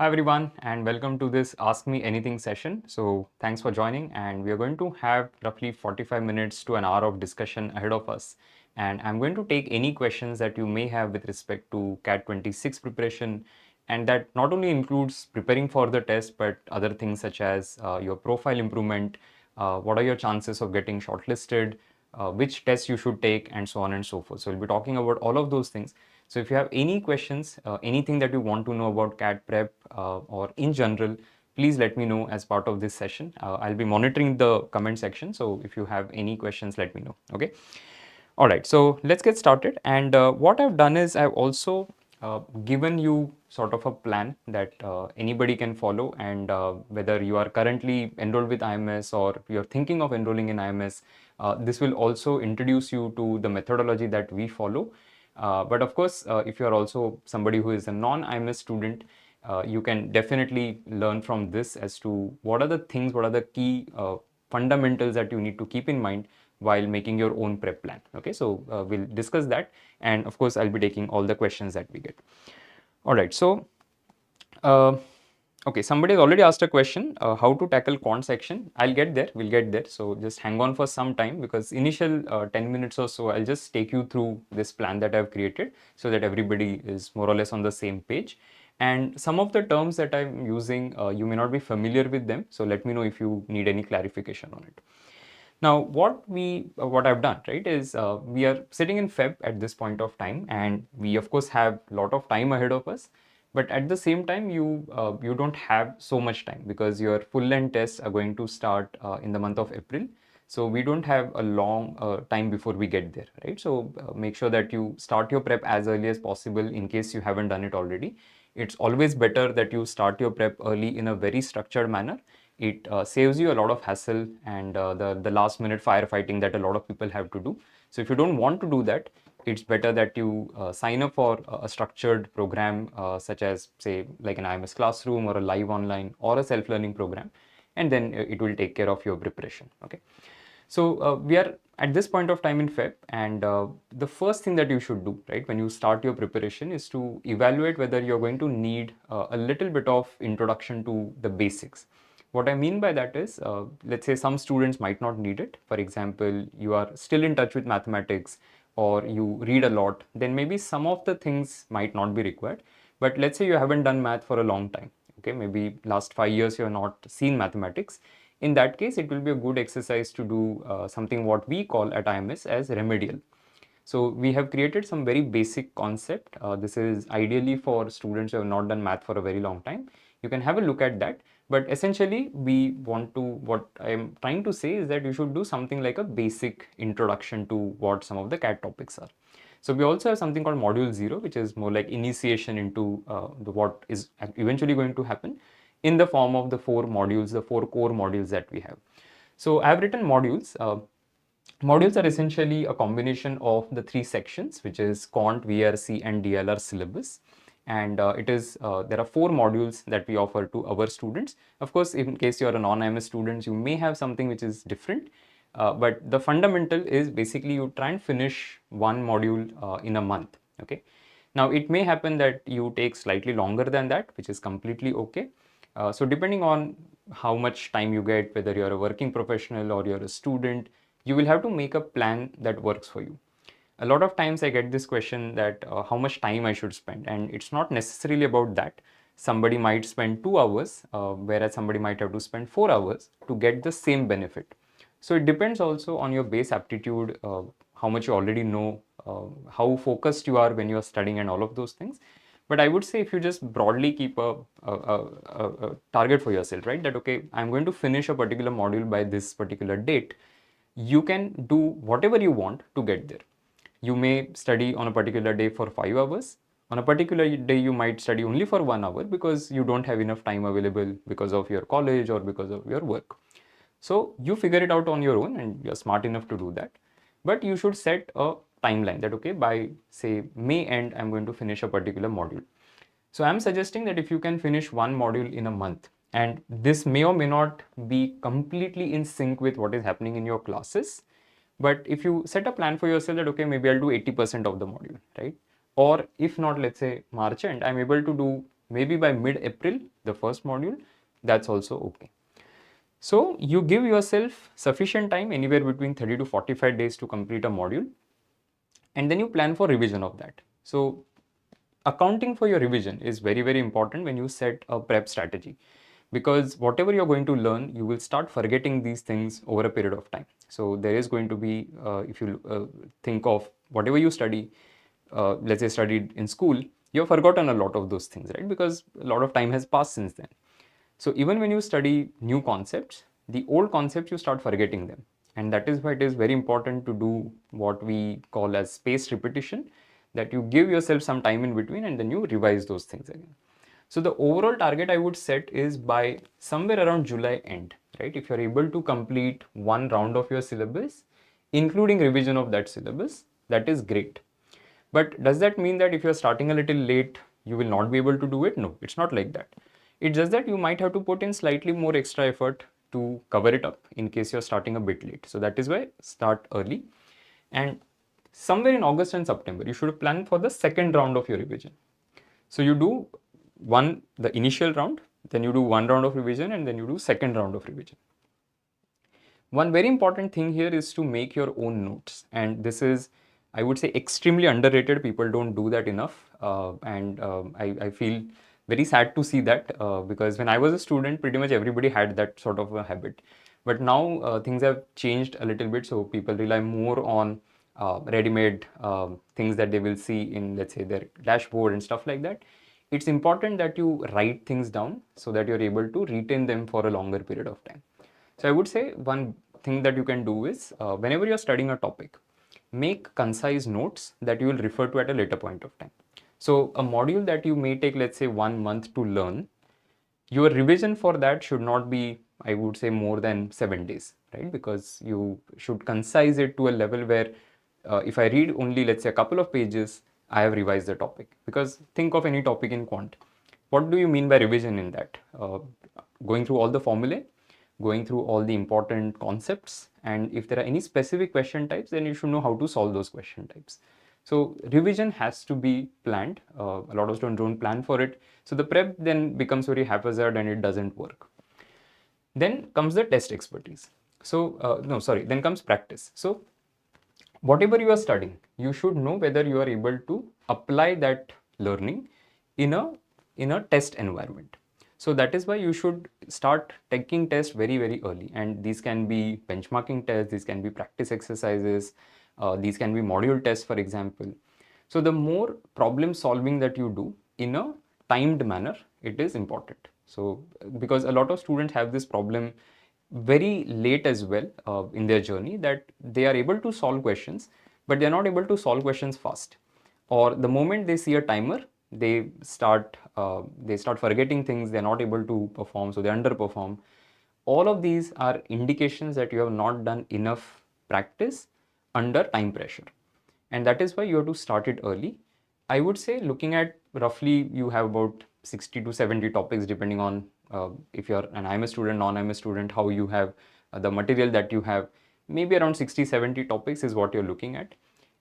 Hi everyone and welcome to this Ask Me Anything session. So thanks for joining, and we are going to have roughly 45 minutes to an hour of discussion ahead of us. And I'm going to take any questions that you may have with respect to CAT 26 preparation, and that not only includes preparing for the test but other things such as your profile improvement, what are your chances of getting shortlisted, which tests you should take, and so on and so forth. So we'll be talking about all of those things. So if you have any questions, anything that you want to know about CAT prep or in general, please let me know as part of this session. I'll be monitoring the comment section. So if you have any questions, let me know. Okay. All right. So let's get started. And what I've done is I've also given you sort of a plan that anybody can follow. And whether you are currently enrolled with IMS or you're thinking of enrolling in IMS, this will also introduce you to the methodology that we follow. But of course, if you are also somebody who is a non-IMS student, you can definitely learn from this as to what are the things, what are the key fundamentals that you need to keep in mind while making your own prep plan. Okay, so we'll discuss that, and of course, I'll be taking all the questions that we get. All right, so uh, okay, somebody has already asked a question, how to tackle quant section. I'll get there, we'll get there. So just hang on for some time, because initial 10 minutes or so, I'll just take you through this plan that I've created so that everybody is more or less on the same page. And some of the terms that I'm using, you may not be familiar with them. So let me know if you need any clarification on it. Now, what I've done, right, is we are sitting in Feb at this point of time, and we of course have a lot of time ahead of us. But at the same time, you don't have so much time, because your full length tests are going to start in the month of April. So we don't have a long time before we get there, right? So make sure that you start your prep as early as possible in case you haven't done it already. It's always better that you start your prep early in a very structured manner. It saves you a lot of hassle and the last minute firefighting that a lot of people have to do. So if you don't want to do that, it's better that you sign up for a structured program, such as, say, like an IMS classroom or a live online or a self-learning program, and then it will take care of your preparation. Okay. So we are at this point of time in Feb, and the first thing that you should do, right, when you start your preparation is to evaluate whether you're going to need a little bit of introduction to the basics. What I mean by that is, let's say some students might not need it. For example, you are still in touch with mathematics or you read a lot, then maybe some of the things might not be required. But let's say you haven't done math for a long time. Okay, maybe last 5 years you have not seen mathematics. In that case, it will be a good exercise to do something what we call at IMS as remedial. So we have created some very basic concept. This is ideally for students who have not done math for a very long time. You can have a look at that. But essentially, what I am trying to say is that you should do something like a basic introduction to what some of the CAT topics are. So we also have something called module 0, which is more like initiation into what is eventually going to happen in the form of the 4 modules, the 4 core modules that we have. So I have written modules. Modules are essentially a combination of the 3 sections, which is Quant, VRC, and DLR syllabus. And there are 4 modules that we offer to our students. Of course, in case you're a non-IMS student, you may have something which is different. But the fundamental is basically you try and finish one module in a month. Okay. Now, it may happen that you take slightly longer than that, which is completely okay. So depending on how much time you get, whether you're a working professional or you're a student, you will have to make a plan that works for you. A lot of times I get this question that how much time I should spend, and it's not necessarily about that. Somebody might spend 2 hours, whereas somebody might have to spend 4 hours to get the same benefit. So it depends also on your base aptitude, how much you already know, how focused you are when you are studying, and all of those things. But I would say if you just broadly keep a target for yourself, right, that okay, I'm going to finish a particular module by this particular date, you can do whatever you want to get there. You may study on a particular day for 5 hours. On a particular day, you might study only for 1 hour because you don't have enough time available because of your college or because of your work. So you figure it out on your own, and you're smart enough to do that. But you should set a timeline that, okay, by say May end, I'm going to finish a particular module. So I'm suggesting that if you can finish one module in a month, and this may or may not be completely in sync with what is happening in your classes, but if you set a plan for yourself that, okay, maybe I'll do 80% of the module, right? Or if not, let's say March end, I'm able to do maybe by mid-April, the first module, that's also okay. So you give yourself sufficient time, anywhere between 30 to 45 days to complete a module, and then you plan for revision of that. So accounting for your revision is very, very important when you set a prep strategy, because whatever you're going to learn, you will start forgetting these things over a period of time. So there is going to be, if you think of whatever you study, let's say studied in school, you've forgotten a lot of those things, right? Because a lot of time has passed since then. So even when you study new concepts, the old concepts, you start forgetting them. And that is why it is very important to do what we call as spaced repetition, that you give yourself some time in between and then you revise those things again. So the overall target I would set is by somewhere around July end, right? If you're able to complete one round of your syllabus, including revision of that syllabus, that is great. But does that mean that if you're starting a little late, you will not be able to do it? No, it's not like that. It's just that you might have to put in slightly more extra effort to cover it up in case you're starting a bit late. So that is why start early. And somewhere in August and September, you should plan for the second round of your revision. So you do the initial round, then you do one round of revision, and then you do second round of revision. One very important thing here is to make your own notes, and this is, I would say, extremely underrated. People don't do that enough, I feel very sad to see that, because when I was a student, pretty much everybody had that sort of a habit. But now things have changed a little bit, so people rely more on ready-made things that they will see in, let's say, their dashboard and stuff like that. It's important that you write things down so that you're able to retain them for a longer period of time. So I would say one thing that you can do is, whenever you're studying a topic, make concise notes that you will refer to at a later point of time. So a module that you may take, let's say, 1 month to learn, your revision for that should not be, I would say, more than 7 days, right? Because you should concise it to a level where if I read only, let's say, a couple of pages, I have revised the topic. Because think of any topic in quant. What do you mean by revision in that? Going through all the formulae, going through all the important concepts, and if there are any specific question types, then you should know how to solve those question types. So revision has to be planned. A lot of students don't plan for it. So the prep then becomes very haphazard and it doesn't work. Then comes the test expertise. Then comes practice. So whatever you are studying, you should know whether you are able to apply that learning in a test environment. So that is why you should start taking tests very, very early. And these can be benchmarking tests, these can be practice exercises, these can be module tests, for example. So the more problem solving that you do in a timed manner, it is important. So because a lot of students have this problem very late as well in their journey, that they are able to solve questions, but they're not able to solve questions fast. Or the moment they see a timer, they start forgetting things, they're not able to perform, so they underperform. All of these are indications that you have not done enough practice under time pressure. And that is why you have to start it early. I would say, looking at roughly, you have about 60 to 70 topics, depending on if you're an IMS student, non-IMS student, how you have the material that you have. Maybe around 60, 70 topics is what you're looking at.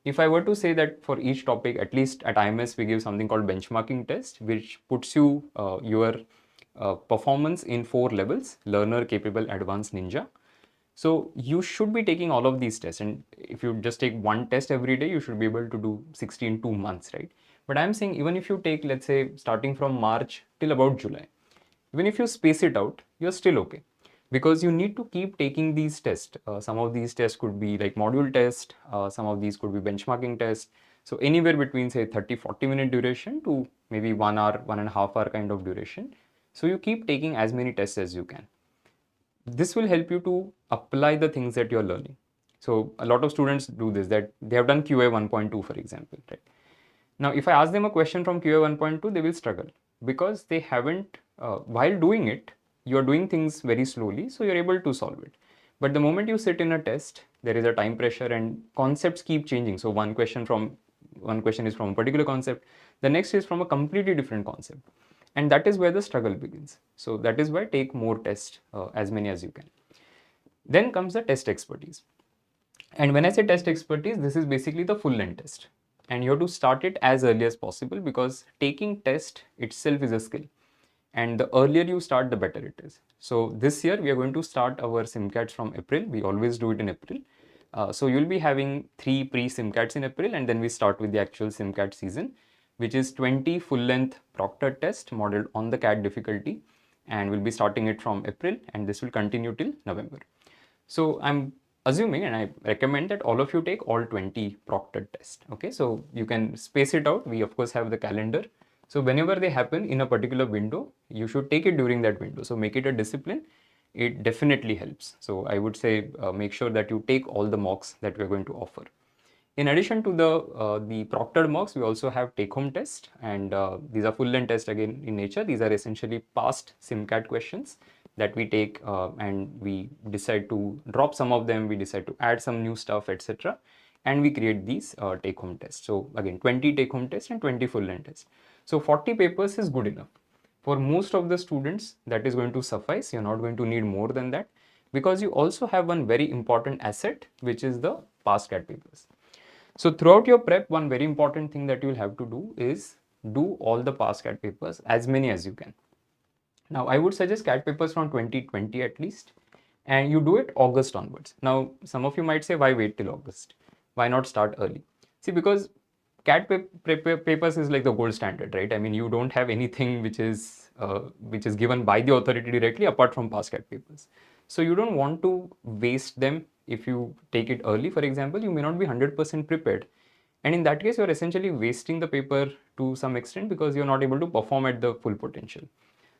If I were to say that for each topic, at least at IMS, we give something called benchmarking test, which puts you your performance in 4 levels: learner, capable, advanced, ninja. So you should be taking all of these tests, and if you just take one test every day, you should be able to do 60 in 2 months, right? But I'm saying, even if you take, let's say, starting from March till about July, even if you space it out, you're still okay. Because you need to keep taking these tests. Some of these tests could be like module test, some of these could be benchmarking tests. So anywhere between, say, 30-40 minute duration to maybe 1 hour, 1.5 hour kind of duration. So you keep taking as many tests as you can. This will help you to apply the things that you're learning. So a lot of students do this, that they have done QA 1.2, for example, right? Now, if I ask them a question from QA 1.2, they will struggle, because they haven't, while doing it, you're doing things very slowly, so you're able to solve it. But the moment you sit in a test, there is a time pressure and concepts keep changing. So one question is from a particular concept, the next is from a completely different concept. And that is where the struggle begins. So that is why take more tests, as many as you can. Then comes the test expertise. And when I say test expertise, this is basically the full length test. and you have to start it as early as possible, because taking test itself is a skill, and the earlier you start, the better it is. So this year we are going to start our SIMCATs from April. We always do it in April. So you'll be having 3 pre-SIMCATs in April, and then we start with the actual SIMCAT season, which is 20 full-length proctored tests modeled on the CAT difficulty, and we'll be starting it from April, and this will continue till November. So I'm assuming, and I recommend that all of you take all 20 proctored tests. Okay, so you can space it out. We of course have the calendar. So whenever they happen in a particular window, you should take it during that window. So make it a discipline. It definitely helps. So I would say make sure that you take all the mocks that we're going to offer. In addition to the proctored mocks, we also have take-home tests, and these are full-length tests again in nature. These are essentially past SIMCAT questions that we take, and we decide to drop some of them, we decide to add some new stuff, etc. And we create these take-home tests. So again, 20 take-home tests and 20 full-length tests. So 40 papers is good enough. For most of the students, that is going to suffice. You're not going to need more than that, because you also have one very important asset, which is the past CAT papers. So throughout your prep, one very important thing that you'll have to do is do all the past CAT papers, as many as you can. Now, I would suggest CAT papers from 2020 at least, and you do it August onwards. Now, some of you might say, why wait till August? Why not start early? See, because CAT papers is like the gold standard, right? I mean, you don't have anything which is given by the authority directly apart from past CAT papers. So you don't want to waste them. If you take it early, for example, you may not be 100% prepared. And in that case, you're essentially wasting the paper to some extent, because you're not able to perform at the full potential.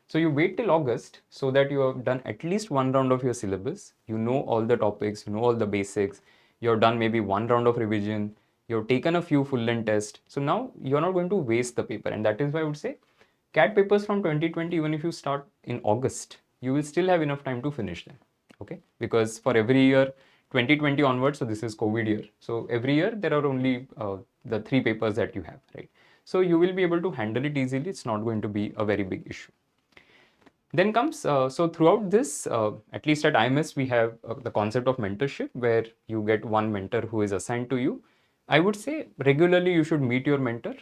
So you wait till August so that you have done at least one round of your syllabus. You know all the topics, you know all the basics. You've done maybe one round of revision. You've taken a few full-length tests. So now you're not going to waste the paper. And that is why I would say CAT papers from 2020, even if you start in August, you will still have enough time to finish them. Okay? Because for every year, 2020 onwards, so this is COVID year. So every year there are only the 3 papers that you have, right? So you will be able to handle it easily. It's not going to be a very big issue. Then comes, so throughout this, at least at IMS, we have the concept of mentorship, where you get one mentor who is assigned to you. I would say regularly you should meet your mentor.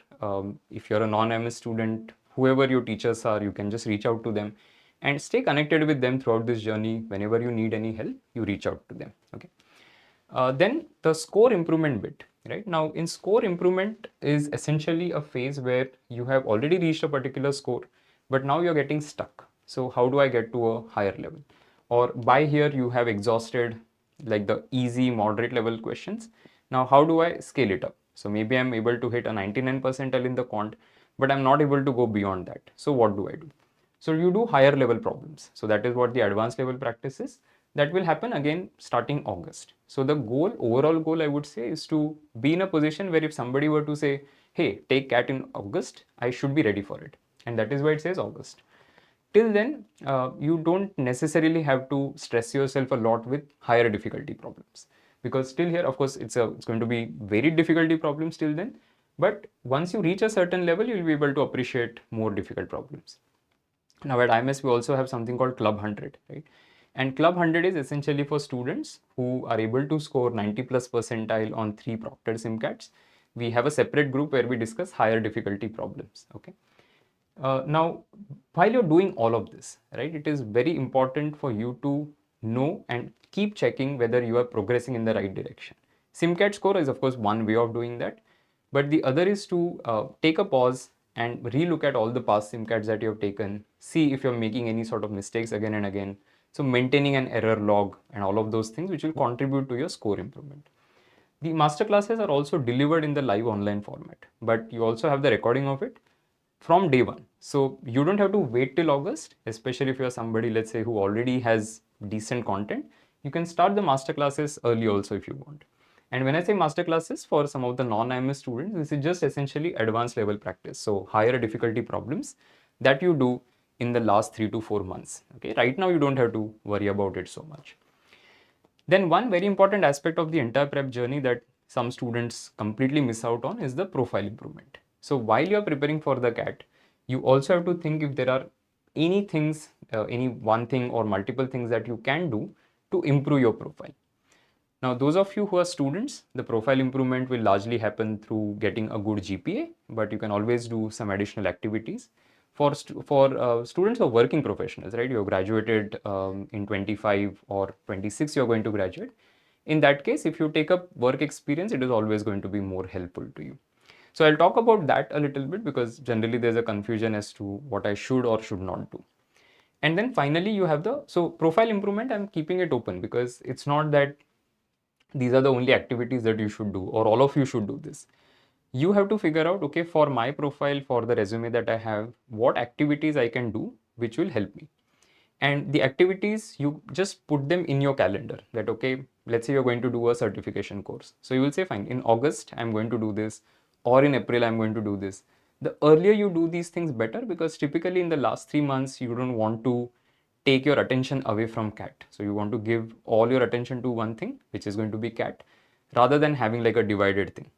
If you're a non-IMS student, whoever your teachers are, you can just reach out to them and stay connected with them throughout this journey. Whenever you need any help, you reach out to them. Okay. Then the score improvement bit, right? Now in score improvement is essentially a phase where you have already reached a particular score, but now you're getting stuck. So how do I get to a higher level? Or by here you have exhausted like the easy, moderate level questions. Now how do I scale it up? So maybe I'm able to hit a 99 percentile in the quant, but I'm not able to go beyond that. So what do I do? So you do higher level problems. So that is what the advanced level practice is. That will happen again starting August. So the goal, overall goal, I would say, is to be in a position where if somebody were to say, hey, take CAT in August, I should be ready for it. And that is why it says August. Till then, you don't necessarily have to stress yourself a lot with higher difficulty problems, because still here, of course, it's going to be very difficulty problems till then. But once you reach a certain level, you'll be able to appreciate more difficult problems. Now at IMS, we also have something called Club 100, right? And Club 100 is essentially for students who are able to score 90 plus percentile on 3 proctored SIMCATs. We have a separate group where we discuss higher difficulty problems, okay? Now, while you're doing all of this, right, it is very important for you to know and keep checking whether you are progressing in the right direction. SIMCAT score is, of course, one way of doing that, but the other is to take a pause and relook at all the past SIMCATs that you have taken, see if you're making any sort of mistakes again and again. So maintaining an error log and all of those things which will contribute to your score improvement. The masterclasses are also delivered in the live online format, but you also have the recording of it from day one. So you don't have to wait till August, especially if you're somebody, let's say, who already has decent content. You can start the masterclasses early also if you want. And when I say masterclasses, for some of the non-IMS students, this is just essentially advanced level practice. So higher difficulty problems that you do in the last 3 to 4 months. Okay, right now you don't have to worry about it so much. Then one very important aspect of the entire prep journey that some students completely miss out on is the profile improvement. So while you are preparing for the CAT, you also have to think if there are any things, any one thing or multiple things that you can do to improve your profile. Now, those of you who are students, the profile improvement will largely happen through getting a good GPA, but you can always do some additional activities. For students who are working professionals, right? You have graduated in 25 or 26, you are going to graduate. In that case, if you take up work experience, it is always going to be more helpful to you. So I'll talk about that a little bit because generally there's a confusion as to what I should or should not do. And then finally you have so profile improvement, I'm keeping it open because it's not that these are the only activities that you should do or all of you should do this. You have to figure out, okay, for my profile, for the resume that I have, what activities I can do which will help me. And the activities, you just put them in your calendar that, okay, let's say you're going to do a certification course. So you will say, fine, in August, I'm going to do this, or in April, I'm going to do this. The earlier you do these things, better, because typically in the last 3 months, you don't want to take your attention away from CAT. So you want to give all your attention to one thing, which is going to be CAT, rather than having like a divided thing.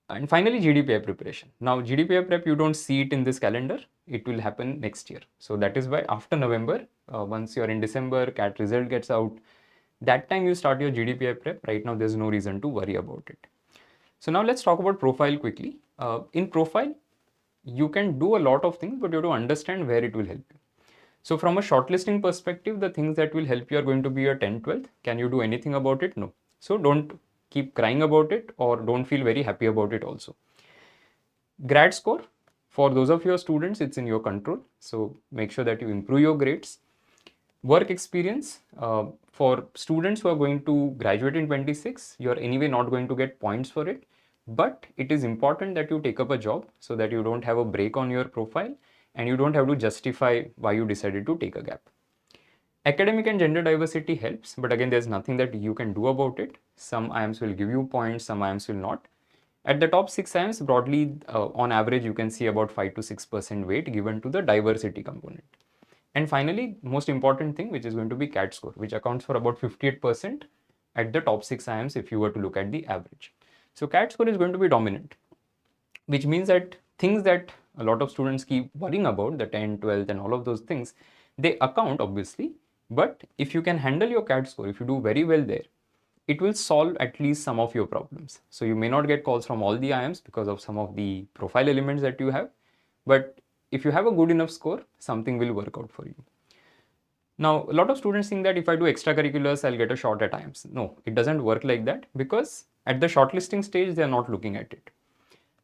And finally, GDPI preparation. Now, GDPI prep, you don't see it in this calendar. It will happen next year. So that is why after November, once you're in December, CAT result gets out, that time you start your GDPI prep. Right now, there's no reason to worry about it. So now let's talk about profile quickly. In profile, you can do a lot of things, but you have to understand where it will help you. So from a shortlisting perspective, the things that will help you are going to be your 10th, 12th. Can you do anything about it? No. So don't keep crying about it or don't feel very happy about it also. Grad score, for those of your students, it's in your control. So make sure that you improve your grades. Work experience, for students who are going to graduate in 26, you're anyway not going to get points for it. But it is important that you take up a job so that you don't have a break on your profile and you don't have to justify why you decided to take a gap. Academic and gender diversity helps, but again, there's nothing that you can do about it. Some IIMs will give you points, some IIMs will not. At the top 6 IIMs, broadly, on average, you can see about 5 to 6% weight given to the diversity component. And finally, most important thing, which is going to be CAT score, which accounts for about 58% at the top 6 IIMs if you were to look at the average. So CAT score is going to be dominant, which means that things that a lot of students keep worrying about, the 10th, 12th and all of those things, they account obviously, but if you can handle your CAT score, if you do very well there, it will solve at least some of your problems. So you may not get calls from all the IIMs because of some of the profile elements that you have, but if you have a good enough score, something will work out for you. Now, a lot of students think that if I do extracurriculars, I'll get a shot at IIMs. No, it doesn't work like that because at the shortlisting stage, they are not looking at it.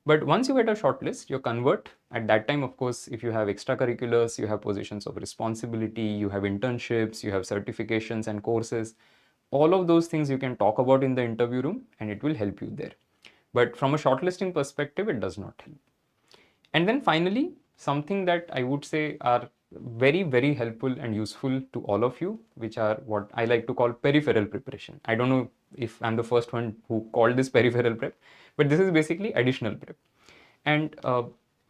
But once you get a shortlist, you convert. At that time, of course, if you have extracurriculars, you have positions of responsibility, you have internships, you have certifications and courses. All of those things you can talk about in the interview room and it will help you there. But from a shortlisting perspective, it does not help. And then finally, something that I would say are very, very helpful and useful to all of you, which are what I like to call peripheral preparation. I don't know if I'm the first one who called this peripheral prep, but this is basically additional prep. And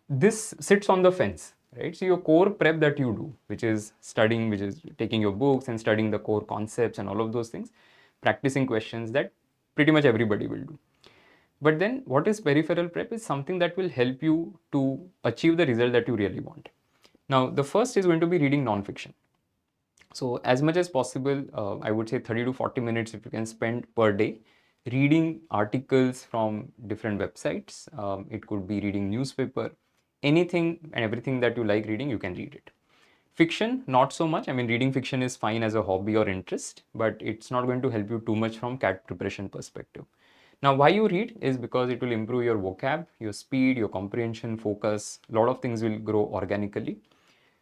this sits on the fence, right? So your core prep that you do, which is studying, which is taking your books and studying the core concepts and all of those things, practicing questions, that pretty much everybody will do. But then what is peripheral prep is something that will help you to achieve the result that you really want. Now, the first is going to be reading non-fiction. So as much as possible, I would say 30 to 40 minutes if you can spend per day reading articles from different websites. It could be reading newspaper, anything and everything that you like reading, you can read it. Fiction, not so much. I mean, reading fiction is fine as a hobby or interest, but it's not going to help you too much from CAT preparation perspective. Now, why you read is because it will improve your vocab, your speed, your comprehension, focus. A lot of things will grow organically.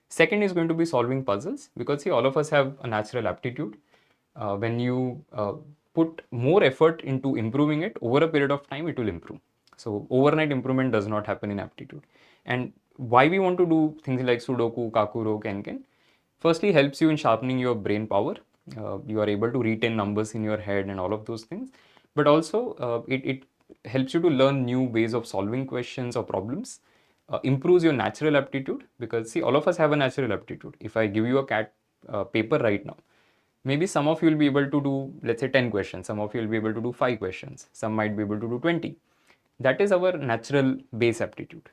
Second is going to be solving puzzles because see, all of us have a natural aptitude. When you put more effort into improving it over a period of time, it will improve. So overnight improvement does not happen in aptitude. And why we want to do things like Sudoku, Kakuro, Kenken, firstly helps you in sharpening your brain power. You are able to retain numbers in your head and all of those things. But also it helps you to learn new ways of solving questions or problems. Improves your natural aptitude because see, all of us have a natural aptitude. If I give you a CAT paper right now, maybe some of you will be able to do, let's say 10 questions, some of you will be able to do 5 questions, some might be able to do 20. That is our natural base aptitude.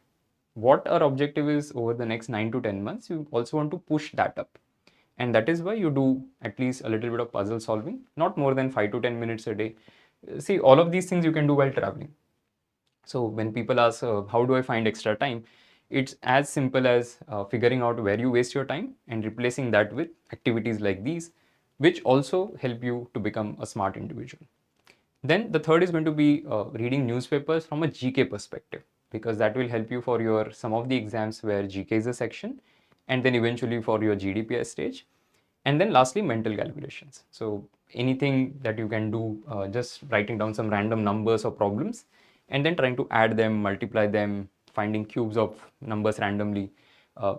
What our objective is over the next 9 to 10 months, you also want to push that up. And that is why you do at least a little bit of puzzle solving, not more than 5 to 10 minutes a day. See, all of these things you can do while traveling. So when people ask, how do I find extra time? It's as simple as figuring out where you waste your time and replacing that with activities like these, which also help you to become a smart individual. Then the third is going to be reading newspapers from a GK perspective, because that will help you for your some of the exams where GK is a section, and then eventually for your GDPS stage. And then lastly, mental calculations. So anything that you can do, just writing down some random numbers or problems, and then trying to add them, multiply them, finding cubes of numbers randomly.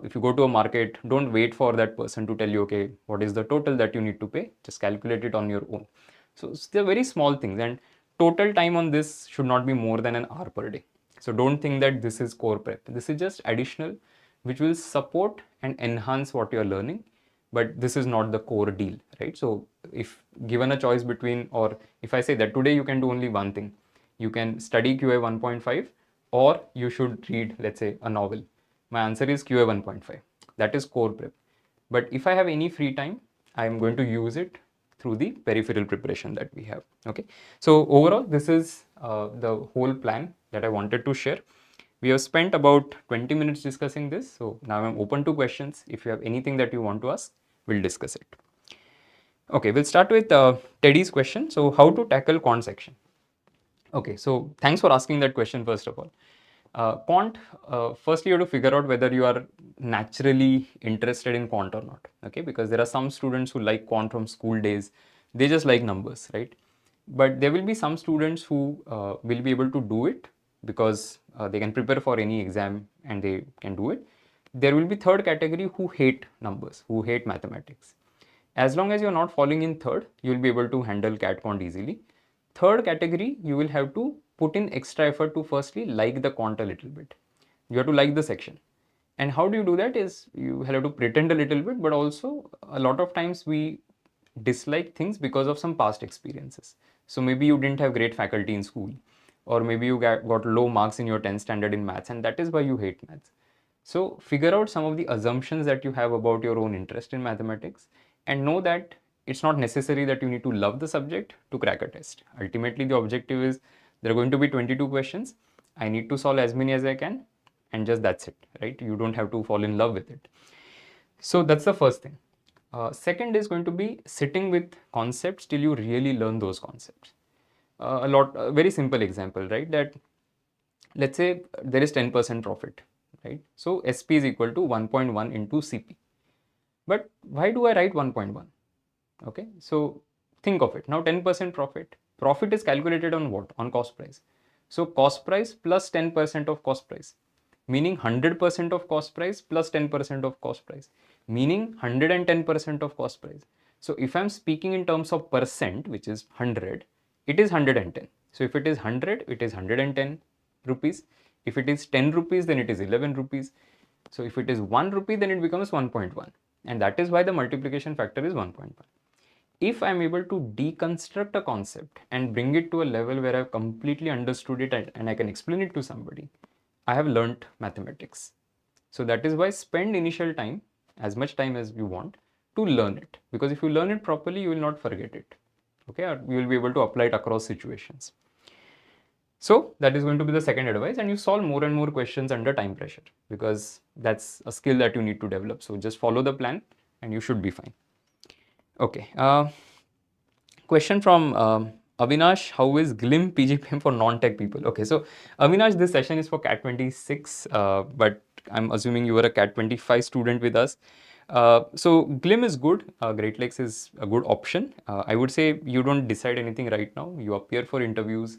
If you go to a market, don't wait for that person to tell you, okay, what is the total that you need to pay? Just calculate it on your own. So they're very small things, and total time on this should not be more than an hour per day. So don't think that this is core prep. This is just additional, which will support and enhance what you're learning, but this is not the core deal, right? So if given a choice between, or if I say that today you can do only one thing, you can study QA 1.5 or you should read, let's say, a novel. My answer is QA 1.5. That is core prep. But if I have any free time, I am going to use it through the peripheral preparation that we have. Okay. So overall, this is the whole plan that I wanted to share. We have spent about 20 minutes discussing this. So now I'm open to questions. If you have anything that you want to ask, we'll discuss it. Okay, we'll start with Teddy's question. So how to tackle quant section? Okay, so thanks for asking that question first of all. Quant, firstly you have to figure out whether you are naturally interested in quant or not, okay? Because there are some students who like quant from school days, they just like numbers, right? But there will be some students who will be able to do it because they can prepare for any exam and they can do it. There will be third category who hate numbers, who hate mathematics. As long as you're not falling in third, you will be able to handle cat quant easily. Third category, you will have to put in extra effort to firstly like the quant a little bit. You have to like the section. And how do you do that is you have to pretend a little bit, but also a lot of times we dislike things because of some past experiences. So maybe you didn't have great faculty in school, or maybe you got low marks in your 10th standard in maths, and that is why you hate maths. So figure out some of the assumptions that you have about your own interest in mathematics, and know that it's not necessary that you need to love the subject to crack a test. Ultimately, the objective is there are going to be 22 questions. I need to solve as many as I can, and just that's it, right? You don't have to fall in love with it. So that's the first thing. Second is going to be sitting with concepts till you really learn those concepts. A very simple example, right? That let's say there is 10% profit, right? So SP is equal to 1.1 into CP. But why do I write 1.1? Okay, so think of it. Now 10% profit. Profit is calculated on what? On cost price. So cost price plus 10% of cost price, meaning 100% of cost price plus 10% of cost price, meaning 110% of cost price. So if I'm speaking in terms of percent, which is 100, it is 110. So if it is 100, it is 110 rupees. If it is 10 rupees, then it is 11 rupees. So if it is 1 rupee, then it becomes 1.1. And that is why the multiplication factor is 1.1. If I'm able to deconstruct a concept and bring it to a level where I've completely understood it and I can explain it to somebody, I have learnt mathematics. So that is why spend initial time, as much time as you want, to learn it. Because if you learn it properly, you will not forget it. Okay, or you will be able to apply it across situations. So that is going to be the second advice, and you solve more and more questions under time pressure, because that's a skill that you need to develop. So just follow the plan and you should be fine. Okay. Question from Avinash: how is GLIM PGPM for non-tech people? Okay, so Avinash, this session is for CAT 26, but I'm assuming you were a CAT 25 student with us. So GLIM is good. Great Lakes is a good option. I would say you don't decide anything right now. You appear for interviews,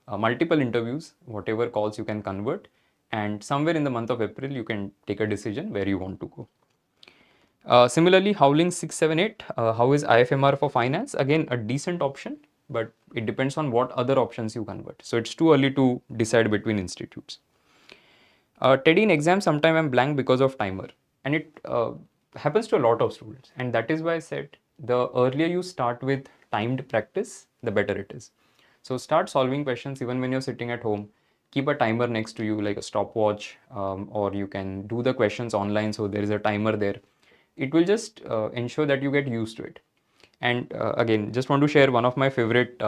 multiple interviews, whatever calls you can convert, and somewhere in the month of April you can take a decision where you want to go. Similarly, Howling 678, how is IFMR for finance? Again, a decent option, but it depends on what other options you convert. So it's too early to decide between institutes. Teddy, in exam, sometime I'm blank because of timer, and it happens to a lot of students. And that is why I said the earlier you start with timed practice, the better it is. So start solving questions even when you're sitting at home. Keep a timer next to you, like a stopwatch, or you can do the questions online. So there is a timer there. it will just ensure that you get used to it. And again, just want to share one of my favorite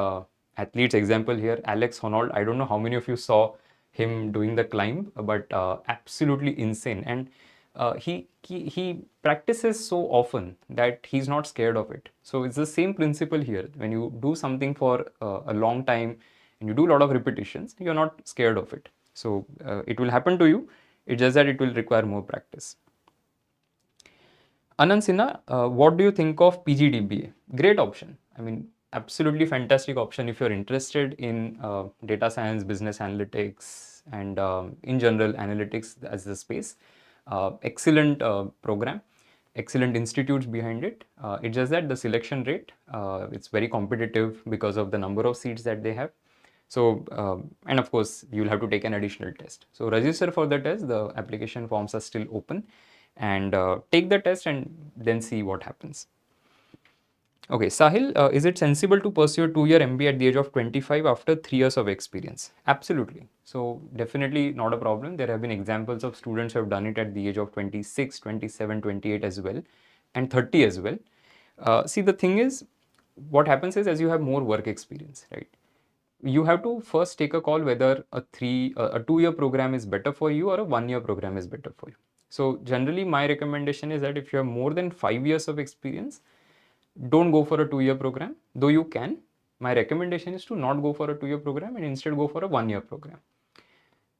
athletes example here, Alex Honnold. I don't know how many of you saw him doing the climb, but absolutely insane. And he practices so often that he's not scared of it. So it's the same principle here. When you do something for a long time and you do a lot of repetitions, you're not scared of it. So it will happen to you. It's just that it will require more practice. Anand Sinha, what do you think of PGDBA? Great option. I mean, absolutely fantastic option if you're interested in data science, business analytics, and in general analytics as the space. Excellent program, excellent institutes behind it. It's just that the selection rate, it's very competitive because of the number of seats that they have. So, and of course, you'll have to take an additional test. So register for the test. The application forms are still open, and take the test and then see what happens. Okay, Sahil, is it sensible to pursue a 2-year MBA at the age of 25 after 3 years of experience? Absolutely. So definitely not a problem. There have been examples of students who have done it at the age of 26, 27, 28 as well, and 30 as well. See, the thing is, what happens is as you have more work experience, right? You have to first take a call whether a 2-year program is better for you or a 1-year program is better for you. So generally my recommendation is that if you have more than 5 years of experience, don't go for a 2-year program, though you can. My recommendation is to not go for a 2-year program and instead go for a 1-year program.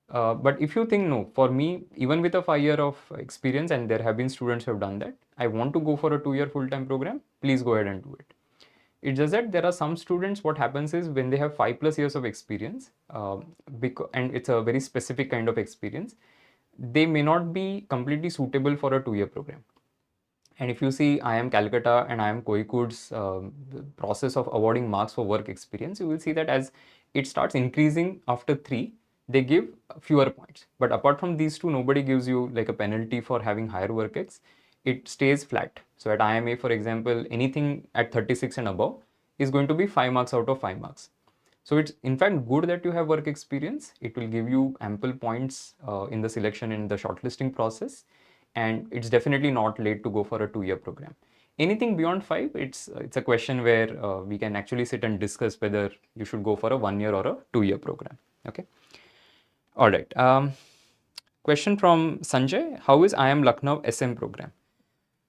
But if you think, no, for me, even with a 5-year of experience, and there have been students who have done that, I want to go for a 2-year full-time program, please go ahead and do it. It's just that there are some students, what happens is when they have 5+ years of experience, and it's a very specific kind of experience, they may not be completely suitable for a 2-year program. And if you see IIM Calcutta and IIM Kozhikode's process of awarding marks for work experience, you will see that as it starts increasing after 3, they give fewer points. But apart from these two, nobody gives you like a penalty for having higher work ex. It stays flat. So at IMA, for example, anything at 36 and above is going to be 5 marks out of 5 marks. So it's in fact good that you have work experience. It will give you ample points in the selection in the shortlisting process. And it's definitely not late to go for a 2-year program. Anything beyond 5, it's a question where we can actually sit and discuss whether you should go for a 1-year or a 2-year program. Okay. All right. Question from Sanjay: how is IIM Lucknow SM program?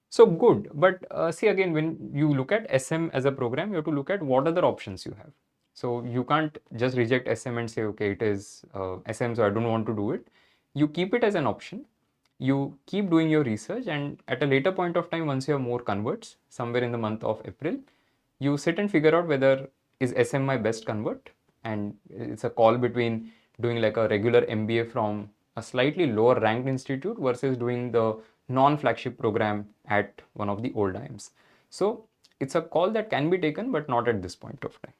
So good, but see again, when you look at SM as a program, you have to look at what other options you have. So you can't just reject SM and say, okay, it is SM, so I don't want to do it. You keep it as an option. You keep doing your research, and at a later point of time, once you have more converts, somewhere in the month of April, you sit and figure out whether is SM my best convert, and it's a call between doing like a regular MBA from a slightly lower ranked institute versus doing the non-flagship program at one of the old IIMs. So it's a call that can be taken, but not at this point of time.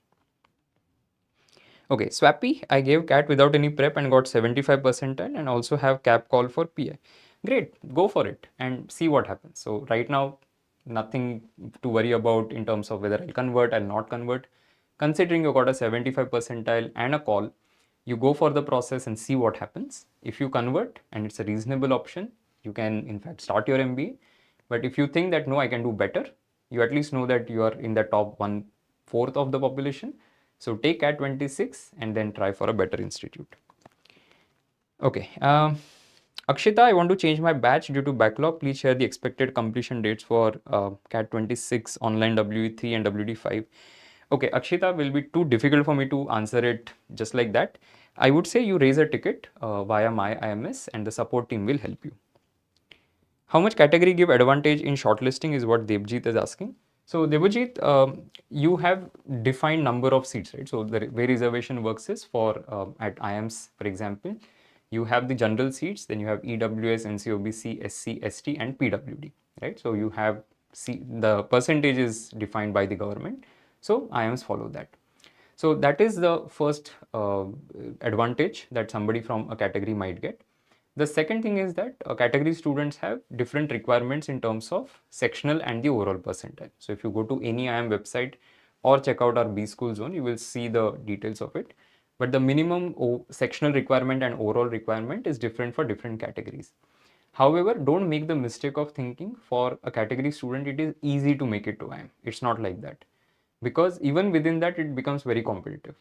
Okay, Swappy, I gave CAT without any prep and got 75 percentile and also have cap call for PI. Great, go for it and see what happens. So right now, nothing to worry about in terms of whether I'll convert, I'll not convert. Considering you got a 75 percentile and a call, you go for the process and see what happens. If you convert and it's a reasonable option, you can in fact start your MBA. But if you think that no, I can do better, you at least know that you are in the top 1/4 of the population. So take CAT 26 and then try for a better institute. Okay. Akshita, I want to change my batch due to backlog. Please share the expected completion dates for CAT 26, online WE3 and WD5. Okay, Akshita, will be too difficult for me to answer it just like that. I would say you raise a ticket via my IMS and the support team will help you. How much category give advantage in shortlisting is what Devjit is asking. So Devjit, you have defined number of seats, right? So the way reservation works is for at IIMs, for example, you have the general seats, then you have EWS, NCOBC, SC, ST, and PWD, right? So you have the percentage is defined by the government. So IIMs follow that. So that is the first advantage that somebody from a category might get. The second thing is that category students have different requirements in terms of sectional and the overall percentile. So if you go to any IIM website or check out our B School zone, you will see the details of it. But the minimum sectional requirement and overall requirement is different for different categories. However, don't make the mistake of thinking for a category student it is easy to make it to IIM. It's not like that, because even within that it becomes very competitive,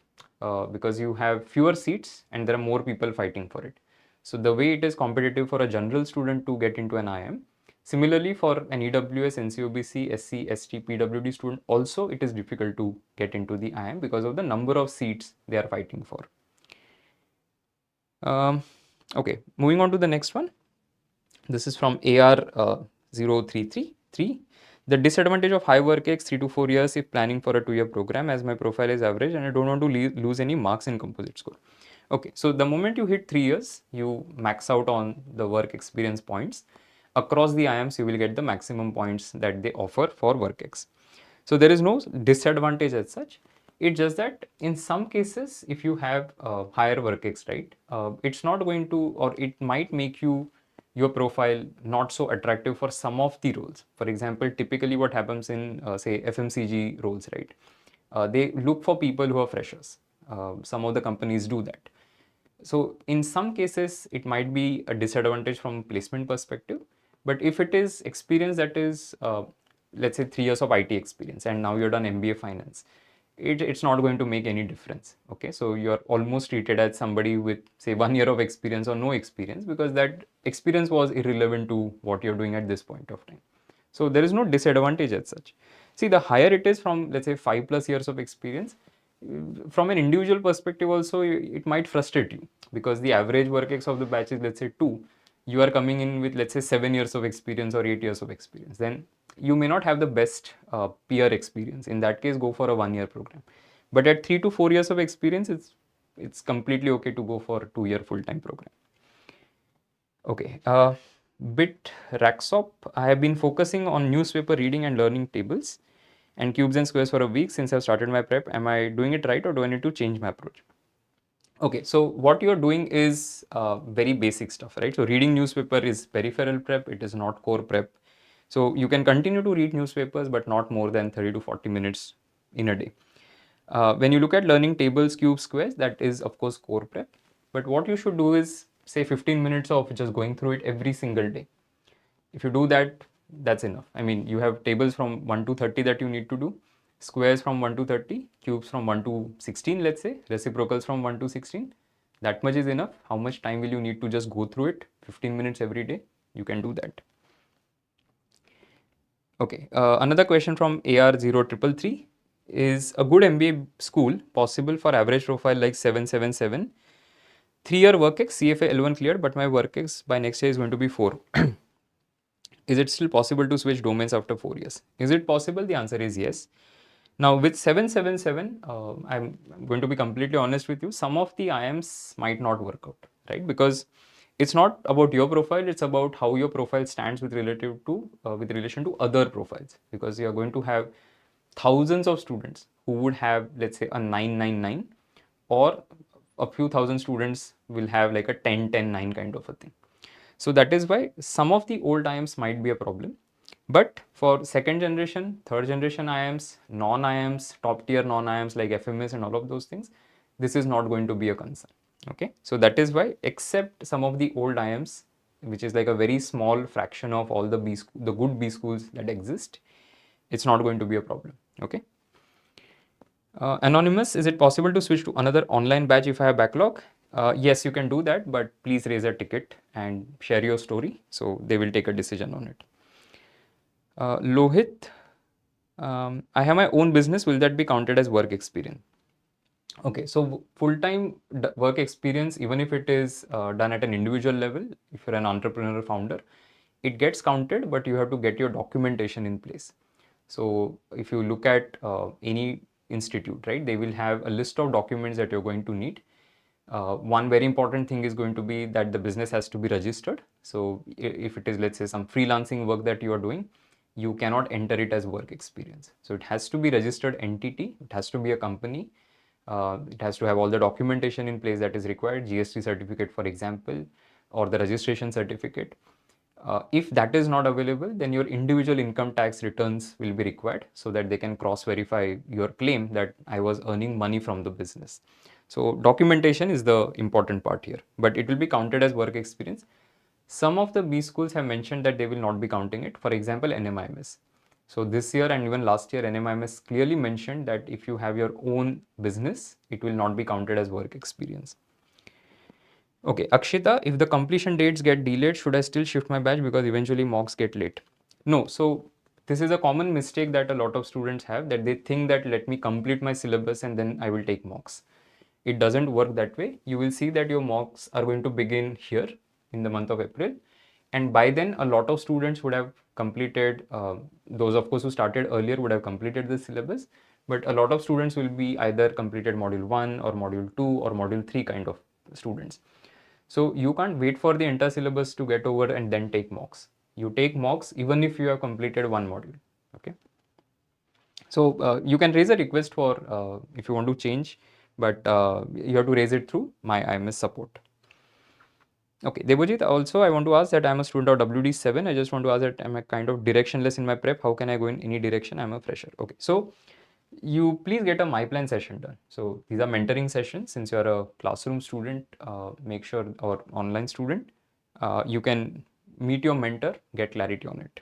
because you have fewer seats and there are more people fighting for it. So the way it is competitive for a general student to get into an IIM, similarly for an EWS, NCOBC, SC, ST, PWD student also it is difficult to get into the IIM because of the number of seats they are fighting for. Okay, moving on to the next one. This is from AR 0333. The disadvantage of high work X 3 to 4 years if planning for a 2-year program, as my profile is average and I don't want to lose any marks in composite score. Okay, so the moment you hit 3 years, you max out on the work experience points. Across the IIMs, you will get the maximum points that they offer for work X. So there is no disadvantage as such. It's just that in some cases, if you have higher work X, right, it's not going to, or it might make your profile not so attractive for some of the roles. For example, typically what happens in say FMCG roles, right? They look for people who are freshers. Some of the companies do that. So in some cases, it might be a disadvantage from placement perspective. But if it is experience that is, let's say 3 years of IT experience and now you're done MBA finance, it's not going to make any difference. Okay, so you're almost treated as somebody with say 1 year of experience or no experience, because that experience was irrelevant to what you're doing at this point of time. So there is no disadvantage as such. See, the higher it is from, let's say 5+ years of experience, from an individual perspective also it might frustrate you, because the average work ex of the batch is, let's say 2. You are coming in with, let's say 7 years of experience or 8 years of experience, then you may not have the best peer experience. In that case, go for a 1-year program. But at 3 to 4 years of experience, it's completely okay to go for a 2-year full-time program. Okay, bit Racksop. I have been focusing on newspaper reading and learning tables and cubes and squares for a week since I've started my prep. Am I doing it right, or do I need to change my approach? Okay, so what you're doing is very basic stuff, right? So reading newspaper is peripheral prep, it is not core prep. So you can continue to read newspapers, but not more than 30 to 40 minutes in a day. When you look at learning tables, cubes, squares, that is of course core prep. But what you should do is say 15 minutes of just going through it every single day. If you do that, that's enough. I mean, you have tables from 1 to 30 that you need to do, squares from 1 to 30, cubes from 1 to 16, let's say, reciprocals from 1 to 16. That much is enough. How much time will you need to just go through it? 15 minutes every day. You can do that. Okay, another question from AR0333. Is a good MBA school possible for average profile like 777? 3-year work ex, CFA L1 cleared, but my work ex by next year is going to be 4. Is it still possible to switch domains after 4 years? Is it possible? The answer is yes. Now with 777, I'm going to be completely honest with you, some of the IIMs might not work out, right? Because it's not about your profile, it's about how your profile stands with relation to other profiles, because you are going to have thousands of students who would have, let's say, a 999, or a few thousand students will have like a 10-10-9 kind of a thing. So that is why some of the old IIMs might be a problem. But for second generation, third generation IIMs, non-IIMs, top tier non-IIMs like FMS and all of those things, this is not going to be a concern. Okay, so that is why, except some of the old IIMs, which is like a very small fraction of all the good B schools that exist, it's not going to be a problem. Okay. Anonymous, is it possible to switch to another online batch if I have backlog? Yes, you can do that, but please raise a ticket and share your story, so they will take a decision on it. Lohit, I have my own business. Will that be counted as work experience? Okay, so full-time work experience, even if it is done at an individual level, if you're an entrepreneur founder, it gets counted, but you have to get your documentation in place. So if you look at any institute, right, they will have a list of documents that you're going to need. One very important thing is going to be that the business has to be registered. So if it is, let's say, some freelancing work that you are doing, you cannot enter it as work experience. So it has to be registered entity, it has to be a company, it has to have all the documentation in place that is required, GST certificate, for example, or the registration certificate. If that is not available, then your individual income tax returns will be required, so that they can cross-verify your claim that I was earning money from the business. So documentation is the important part here, but it will be counted as work experience. Some of the B schools have mentioned that they will not be counting it. For example, NMIMS. So this year and even last year, NMIMS clearly mentioned that if you have your own business, it will not be counted as work experience. Okay, Akshita, if the completion dates get delayed, should I still shift my batch because eventually mocks get late? No, so this is a common mistake that a lot of students have, that they think that let me complete my syllabus and then I will take mocks. It doesn't work that way. You will see that your mocks are going to begin here in the month of April, and by then a lot of students would have completed, those of course who started earlier would have completed the syllabus, but a lot of students will be either completed module 1 or module 2 or module 3 kind of students. So you can't wait for the entire syllabus to get over and then take mocks. You take mocks even if you have completed one module. Okay. So you can raise a request for if you want to change, but you have to raise it through my IMS support. Okay, Debojit, also I want to ask that I'm a student of WD7. I just want to ask that I'm a kind of directionless in my prep. How can I go in any direction? I'm a fresher. Okay, so you please get a my plan session done. So these are mentoring sessions. Since you're a classroom student, make sure, or online student, you can meet your mentor, get clarity on it.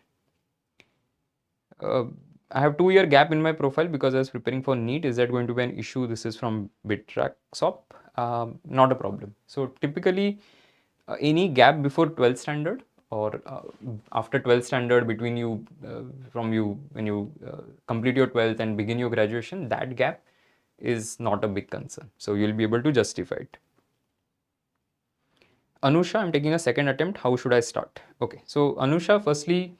I have 2-year gap in my profile because I was preparing for NEET. Is that going to be an issue? This is from Bitraxop. Not a problem. So typically, any gap before 12th standard or after 12th standard between you, from you when you complete your 12th and begin your graduation, that gap is not a big concern. So you'll be able to justify it. Anusha, I'm taking a second attempt. How should I start? Okay, so Anusha, firstly,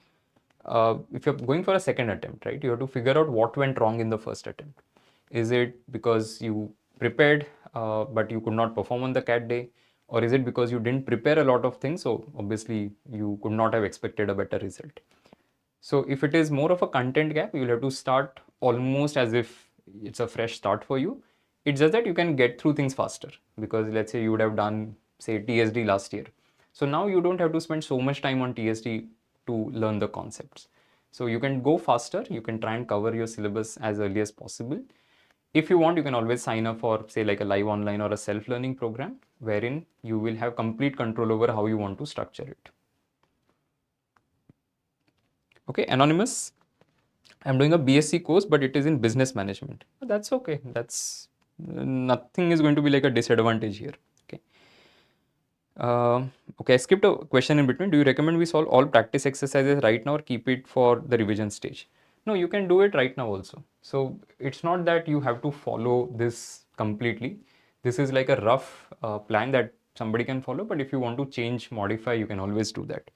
if you're going for a second attempt, right, you have to figure out what went wrong in the first attempt. Is it because you prepared but you could not perform on the CAT day? Or is it because you didn't prepare a lot of things, so obviously you could not have expected a better result? So if it is more of a content gap, you will have to start almost as if it's a fresh start for you. It's just that you can get through things faster because let's say you would have done, say, TSD last year. So now you don't have to spend so much time on TSD to learn the concepts. So you can go faster, you can try and cover your syllabus as early as possible. If you want, you can always sign up for, say, like a live online or a self-learning program wherein you will have complete control over how you want to structure it. Okay, Anonymous, I'm doing a BSc course, but it is in business management. That's okay. That's nothing is going to be like a disadvantage here. Okay. Okay, I skipped a question in between. Do you recommend we solve all practice exercises right now or keep it for the revision stage? No, you can do it right now also. So it's not that you have to follow this completely. This is like a rough plan that somebody can follow, but if you want to change, modify, you can always do that.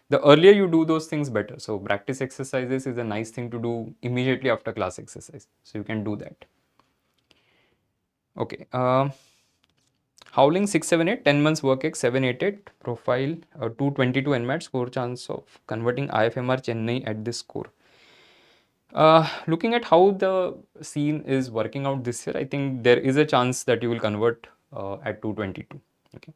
The earlier you do those things, better. So practice exercises is a nice thing to do immediately after class exercise. So you can do that. Okay. Howling 678, 10 months work ex 788, profile 222 NMAT, score chance of converting IFMR Chennai at this score. Looking at how the scene is working out this year, I think there is a chance that you will convert at 222. Okay.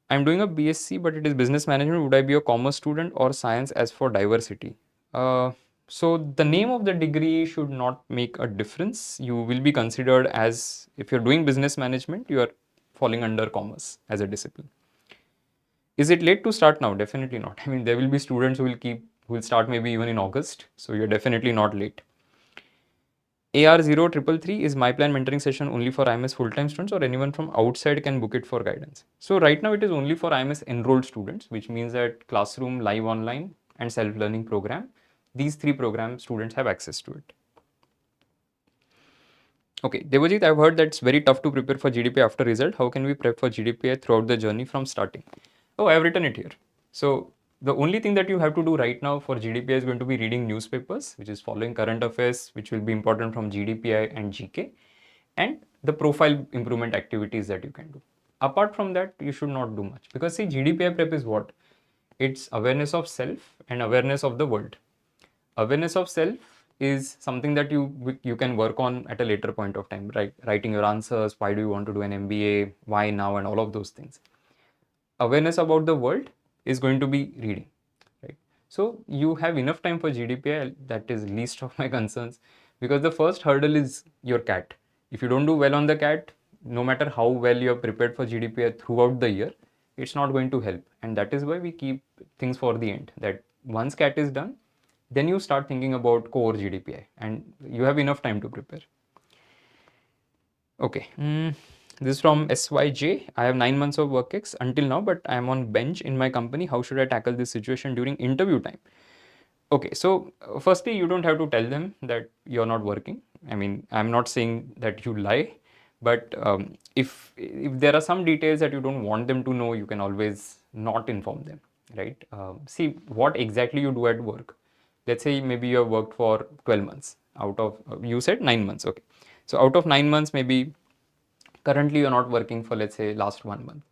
I'm doing a BSc, but it is business management. Would I be a commerce student or science as for diversity? So the name of the degree should not make a difference. You will be considered as, if you're doing business management, you are falling under commerce as a discipline. Is it late to start now? Definitely not. I mean, there will be students who will start maybe even in August. So you're definitely not late. AR0333, is my plan mentoring session only for IMS full-time students or anyone from outside can book it for guidance? So right now it is only for IMS enrolled students, which means that classroom, live online and self-learning program, these 3 program students have access to it. Okay, Devajit, I've heard that it's very tough to prepare for GDPA after result. How can we prep for GDPA throughout the journey from starting? Oh, I've written it here. So the only thing that you have to do right now for GDPI is going to be reading newspapers, which is following current affairs, which will be important from GDPI and GK, and the profile improvement activities that you can do. Apart from that, you should not do much because see, GDPI prep is what? It's awareness of self and awareness of the world. Awareness of self is something that you can work on at a later point of time, right? Writing your answers, why do you want to do an MBA, why now, and all of those things. Awareness about the world is going to be reading, right? So you have enough time for GDPI. That is least of my concerns because the first hurdle is your CAT. If you don't do well on the CAT, no matter how well you are prepared for GDPI throughout the year, it's not going to help. And that is why we keep things for the end, that once CAT is done, then you start thinking about core GDPI and you have enough time to prepare. Okay. This is from SYJ. I have 9 months of work ex until now, but I am on bench in my company. How should I tackle this situation during interview time? Okay, so firstly, you don't have to tell them that you're not working. I mean, I'm not saying that you lie, but if there are some details that you don't want them to know, you can always not inform them, right? See what exactly you do at work. Let's say maybe you have worked for 12 months out of, you said 9 months, okay. So out of 9 months, maybe currently you're not working for, let's say, last 1 month,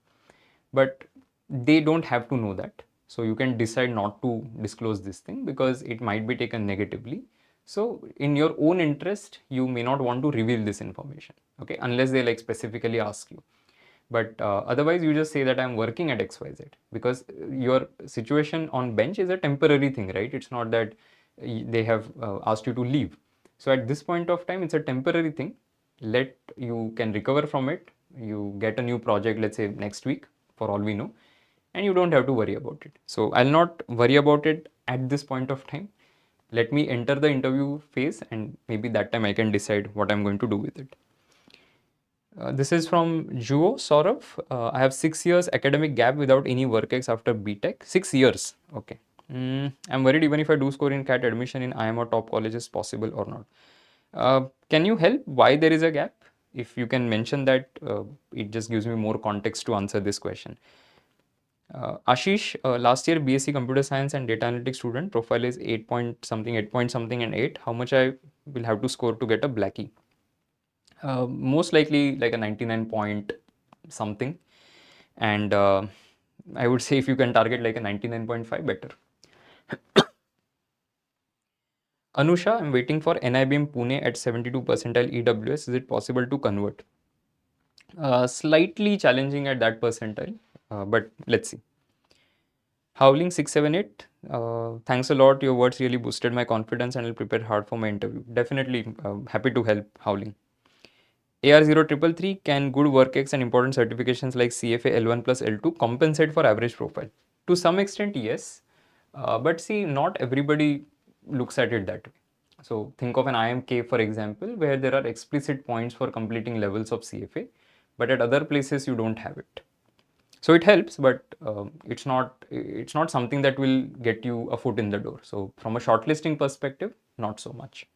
but they don't have to know that. So you can decide not to disclose this thing because it might be taken negatively. So in your own interest, you may not want to reveal this information, okay, unless they like specifically ask you. But otherwise you just say that I'm working at XYZ, because your situation on bench is a temporary thing, right? It's not that they have asked you to leave. So at this point of time, it's a temporary thing. Let you can recover from it. You get a new project, let's say next week, for all we know, and you don't have to worry about it. So I'll not worry about it at this point of time. Let me enter the interview phase, and maybe that time I can decide what I'm going to do with it. This is from Juo Saurabh. I have 6 years academic gap without any work ex after BTech. 6 years. Okay. I'm worried even if I do score in CAT, admission in IM or top colleges possible or not. Can you help why there is a gap? If you can mention that, it just gives me more context to answer this question. Ashish, last year BSc Computer Science and Data Analytics student, profile is 8 point something, 8 point something and 8. How much I will have to score to get a Blackie? Most likely like a 99 point something, and I would say if you can target like a 99.5, better. Anusha, I'm waiting for NIBM Pune at 72 percentile EWS. Is it possible to convert? Slightly challenging at that percentile, but let's see. Howling 678, thanks a lot. Your words really boosted my confidence and I'll prepare hard for my interview. Definitely happy to help, Howling. AR0333, can good work ex and important certifications like CFA L1 plus L2 compensate for average profile? To some extent, yes. But see, not everybody looks at it that way. So think of an IMK, for example, where there are explicit points for completing levels of CFA, but at other places you don't have it. So it helps, but it's not something that will get you a foot in the door. So from a shortlisting perspective, not so much.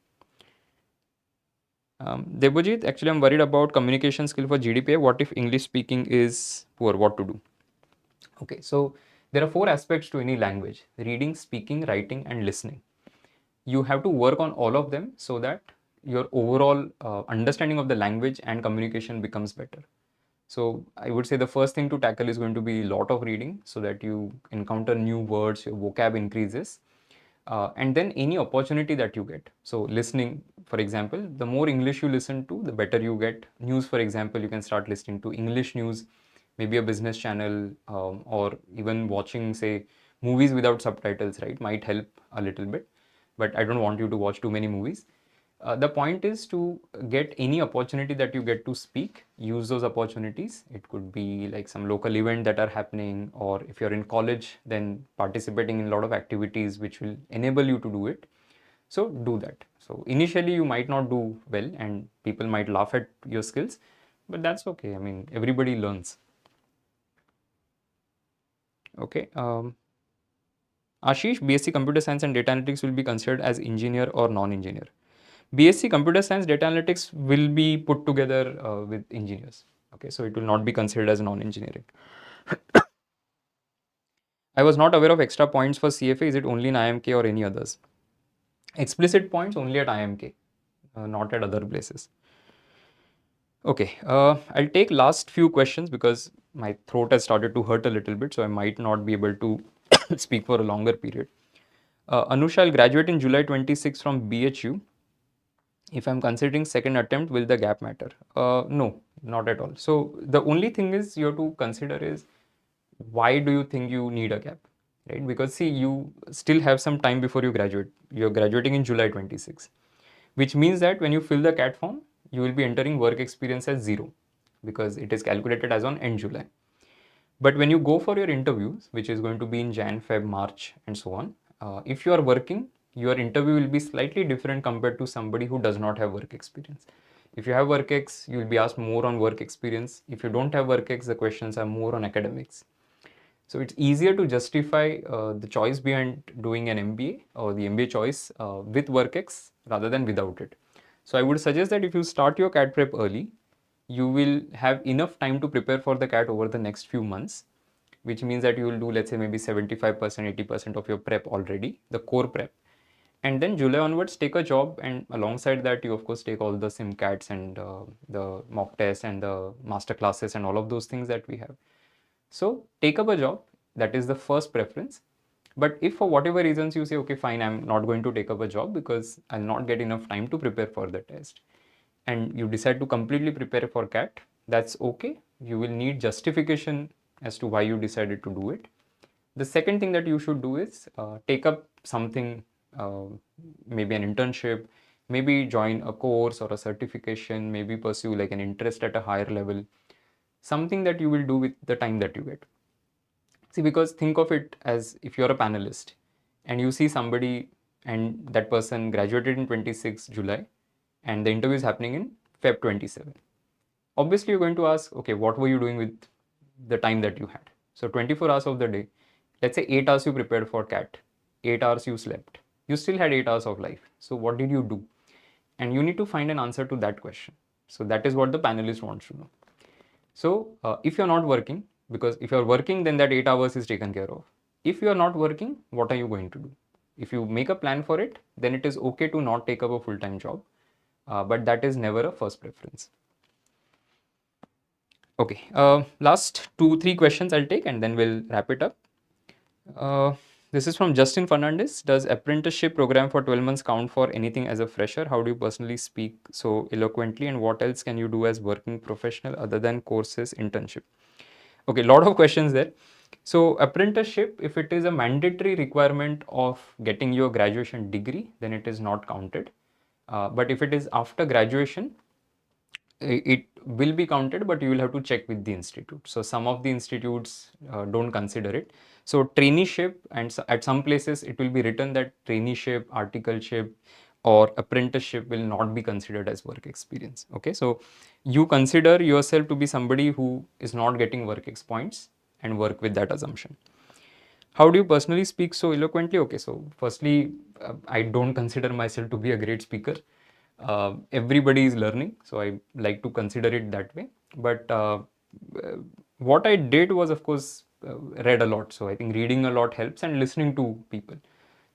Debojit, actually I'm worried about communication skill for GDPA. What if English speaking is poor? What to do? Okay, so there are 4 aspects to any language: reading, speaking, writing, and listening. You have to work on all of them so that your overall understanding of the language and communication becomes better. So I would say the first thing to tackle is going to be a lot of reading so that you encounter new words, your vocab increases. And then any opportunity that you get. So listening, for example, the more English you listen to, the better you get. News, for example, you can start listening to English news, maybe a business channel, or even watching, say, movies without subtitles, right? Might help a little bit, but I don't want you to watch too many movies. The point is to get any opportunity that you get to speak, use those opportunities. It could be like some local event that are happening, or if you're in college, then participating in a lot of activities which will enable you to do it. So do that. So initially you might not do well and people might laugh at your skills, but that's okay. I mean, everybody learns. Okay. Ashish, BSc Computer Science and Data Analytics will be considered as engineer or non-engineer? BSc Computer Science Data Analytics will be put together with engineers. Okay, so it will not be considered as non-engineering. I was not aware of extra points for CFA. Is it only in IMK or any others? Explicit points only at IMK, not at other places. Okay, I'll take last few questions because my throat has started to hurt a little bit, so I might not be able to speak for a longer period. Anusha, I'll graduate in July 26 from BHU. If I'm considering second attempt, will the gap matter? No, not at all. So the only thing is you have to consider is, why do you think you need a gap, right? Because see, you still have some time before you graduate. You're graduating in July 26, which means that when you fill the CAT form, you will be entering work experience as 0 because it is calculated as on end July. But when you go for your interviews, which is going to be in Jan, Feb, March, and so on, if you are working, your interview will be slightly different compared to somebody who does not have work experience. If you have work ex, you will be asked more on work experience. If you don't have work ex, the questions are more on academics. So it's easier to justify the choice behind doing an MBA or the MBA choice with WorkX rather than without it. So I would suggest that if you start your CAT prep early, you will have enough time to prepare for the CAT over the next few months, which means that you will do, let's say, maybe 75%, 80% of your prep already, the core prep. And then July onwards, take a job, and alongside that, you of course take all the SimCATs and the mock tests and the master classes and all of those things that we have. So take up a job, that is the first preference. But if for whatever reasons you say, okay, fine, I'm not going to take up a job because I'll not get enough time to prepare for the test, and you decide to completely prepare for CAT, that's okay. You will need justification as to why you decided to do it. The second thing that you should do is take up something, uh, maybe an internship, maybe join a course or a certification, maybe pursue like an interest at a higher level, something that you will do with the time that you get. See, because think of it as if you're a panelist and you see somebody and that person graduated in 26 July and the interview is happening in Feb 27. Obviously, you're going to ask, okay, what were you doing with the time that you had? So 24 hours of the day, let's say 8 hours you prepared for CAT, 8 hours you slept. You still had 8 hours of life. So what did you do? And you need to find an answer to that question. So that is what the panelist wants to know. So if you're not working, because if you're working, then that 8 hours is taken care of. If you're not working, what are you going to do? If you make a plan for it, then it is okay to not take up a full-time job, but that is never a first preference. Okay, last 2-3 questions I'll take and then we'll wrap it up. This is from Justin Fernandez. Does apprenticeship program for 12 months count for anything as a fresher? How do you personally speak so eloquently, and what else can you do as working professional other than courses, internship? Okay, lot of questions there. So apprenticeship, if it is a mandatory requirement of getting your graduation degree, then it is not counted. But if it is after graduation, it will be counted, but you will have to check with the institute. So some of the institutes don't consider it. So traineeship, and at some places it will be written that traineeship, articleship, or apprenticeship will not be considered as work experience. Okay, so you consider yourself to be somebody who is not getting work ex points and work with that assumption. How do you personally speak so eloquently? Okay, so firstly, I don't consider myself to be a great speaker. Everybody is learning, so I like to consider it that way. But what I did was, of course, read a lot. So I think reading a lot helps, and listening to people.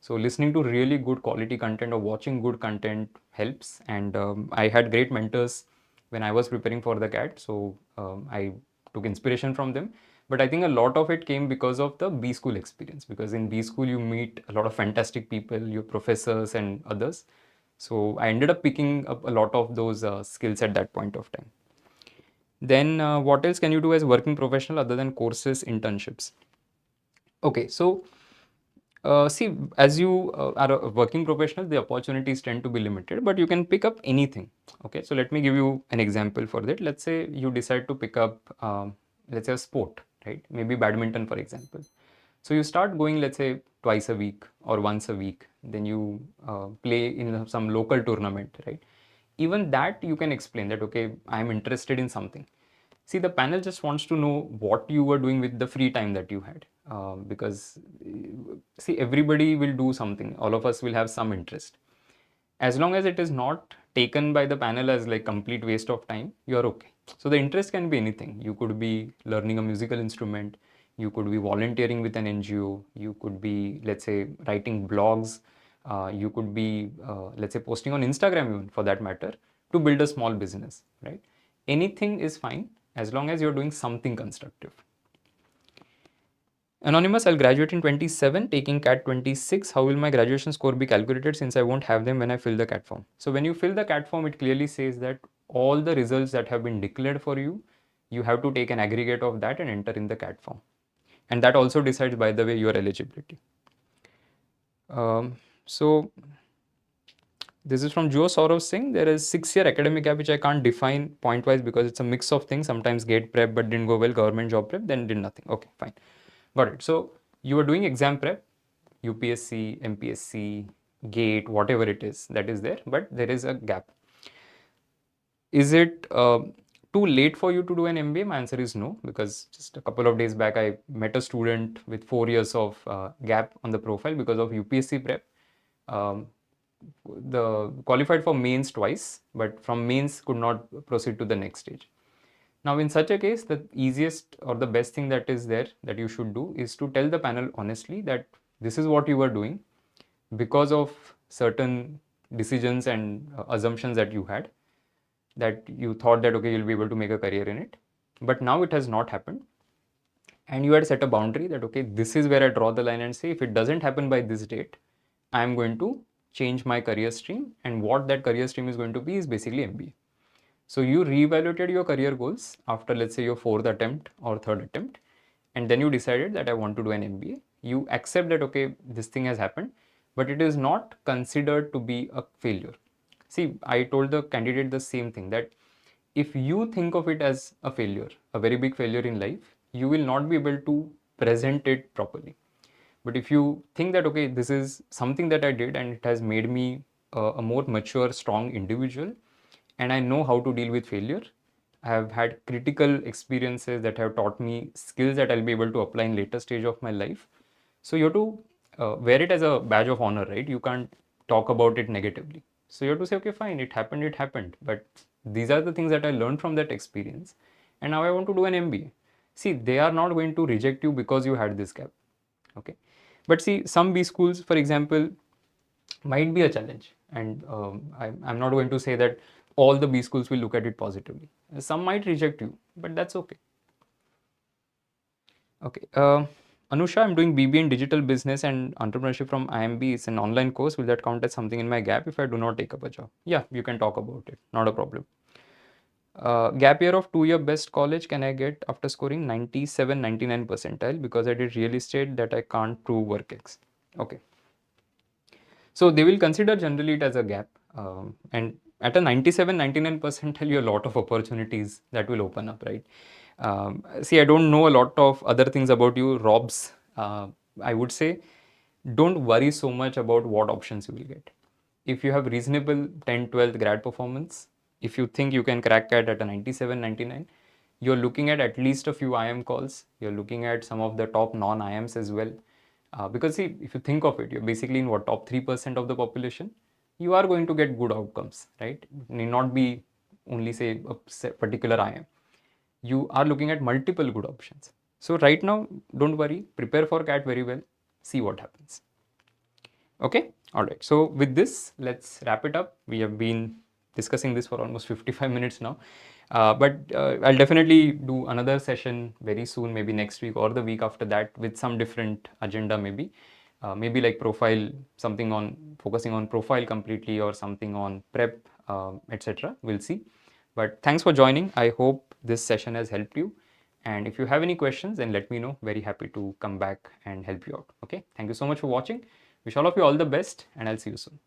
So listening to really good quality content or watching good content helps. And I had great mentors when I was preparing for the CAT, so I took inspiration from them. But I think a lot of it came because of the B school experience, because in B school you meet a lot of fantastic people, your professors and others. So I ended up picking up a lot of those skills at that point of time. Then what else can you do as working professional other than courses, internships? Okay, so see, as you are a working professional, the opportunities tend to be limited, but you can pick up anything. Okay, so let me give you an example for that. Let's say you decide to pick up, let's say, a sport, right? Maybe badminton, for example. So you start going, let's say, twice a week or once a week. Then you play in some local tournament, right? Even that you can explain that, okay, I'm interested in something. See, the panel just wants to know what you were doing with the free time that you had. Because, see, everybody will do something. All of us will have some interest. As long as it is not taken by the panel as like complete waste of time, you are okay. So the interest can be anything. You could be learning a musical instrument. You could be volunteering with an NGO. You could be, let's say, writing blogs. You could be, let's say, posting on Instagram even, for that matter, to build a small business, right? Anything is fine as long as you're doing something constructive. Anonymous, I'll graduate in 27, taking CAT 26. How will my graduation score be calculated since I won't have them when I fill the CAT form? So when you fill the CAT form, it clearly says that all the results that have been declared for you, you have to take an aggregate of that and enter in the CAT form. And that also decides, by the way, your eligibility. So This is from Joe Saurav Singh. There is 6-year academic gap, which I can't define point wise because it's a mix of things. Sometimes gate prep but didn't go well, government job prep, then did nothing. Okay, fine. Got it. So you were doing exam prep, UPSC, MPSC, gate, whatever it is that is there, but there is a gap. Is it too late for you to do an MBA? My answer is no, because just a couple of days back, I met a student with 4 years of gap on the profile because of UPSC prep. The qualified for mains twice, but from mains could not proceed to the next stage. Now, in such a case, the easiest or the best thing that is there that you should do is to tell the panel honestly that this is what you were doing because of certain decisions and assumptions that you had, that you thought that, okay, you'll be able to make a career in it, but now it has not happened. And you had set a boundary that, okay, this is where I draw the line and say, if it doesn't happen by this date, I'm going to change my career stream. And what that career stream is going to be is basically MBA. So you reevaluated your career goals after, let's say, your 4th attempt or 3rd attempt, and then you decided that I want to do an MBA. You accept that, okay, this thing has happened, but it is not considered to be a failure. See, I told the candidate the same thing, that if you think of it as a failure, a very big failure in life, you will not be able to present it properly. But if you think that, okay, this is something that I did and it has made me a more mature, strong individual, and I know how to deal with failure. I have had critical experiences that have taught me skills that I'll be able to apply in later stage of my life. So you have to wear it as a badge of honor, right? You can't talk about it negatively. So you have to say, okay, fine, it happened. But these are the things that I learned from that experience. And now I want to do an MBA. See, they are not going to reject you because you had this gap. Okay. But see, some B schools, for example, might be a challenge. And I'm not going to say that all the B schools will look at it positively. Some might reject you, but that's okay. Okay. Anusha, I'm doing BBA in digital business and entrepreneurship from IMB. It's an online course. Will that count as something in my gap if I do not take up a job? Yeah, you can talk about it. Not a problem. Gap year of 2-year best college can I get after scoring 97, 99 percentile because I did real estate that I can't prove work ex. Okay. So they will consider generally it as a gap. And at a 97, 99 percentile, you have a lot of opportunities that will open up, right? See, I don't know a lot of other things about you, Robs. I would say don't worry so much about what options you will get. If you have reasonable 10, 12th grad performance, if you think you can crack it at a 97, 99, you're looking at least a few IM calls. You're looking at some of the top non-IMs as well. Because see, if you think of it, you're basically in what, top 3% of the population, you are going to get good outcomes, right? It need not be only say a particular IM. You are looking at multiple good options. So right now, don't worry, prepare for CAT very well, see what happens. Okay, all right. So with this, let's wrap it up. We have been discussing this for almost 55 minutes now. But I'll definitely do another session very soon, maybe next week or the week after that with some different agenda maybe. Maybe like profile, something on focusing on profile completely or something on prep, etc. We'll see. But thanks for joining. I hope this session has helped you. And if you have any questions, then let me know. Very happy to come back and help you out. Okay. Thank you so much for watching. Wish all of you all the best, and I'll see you soon.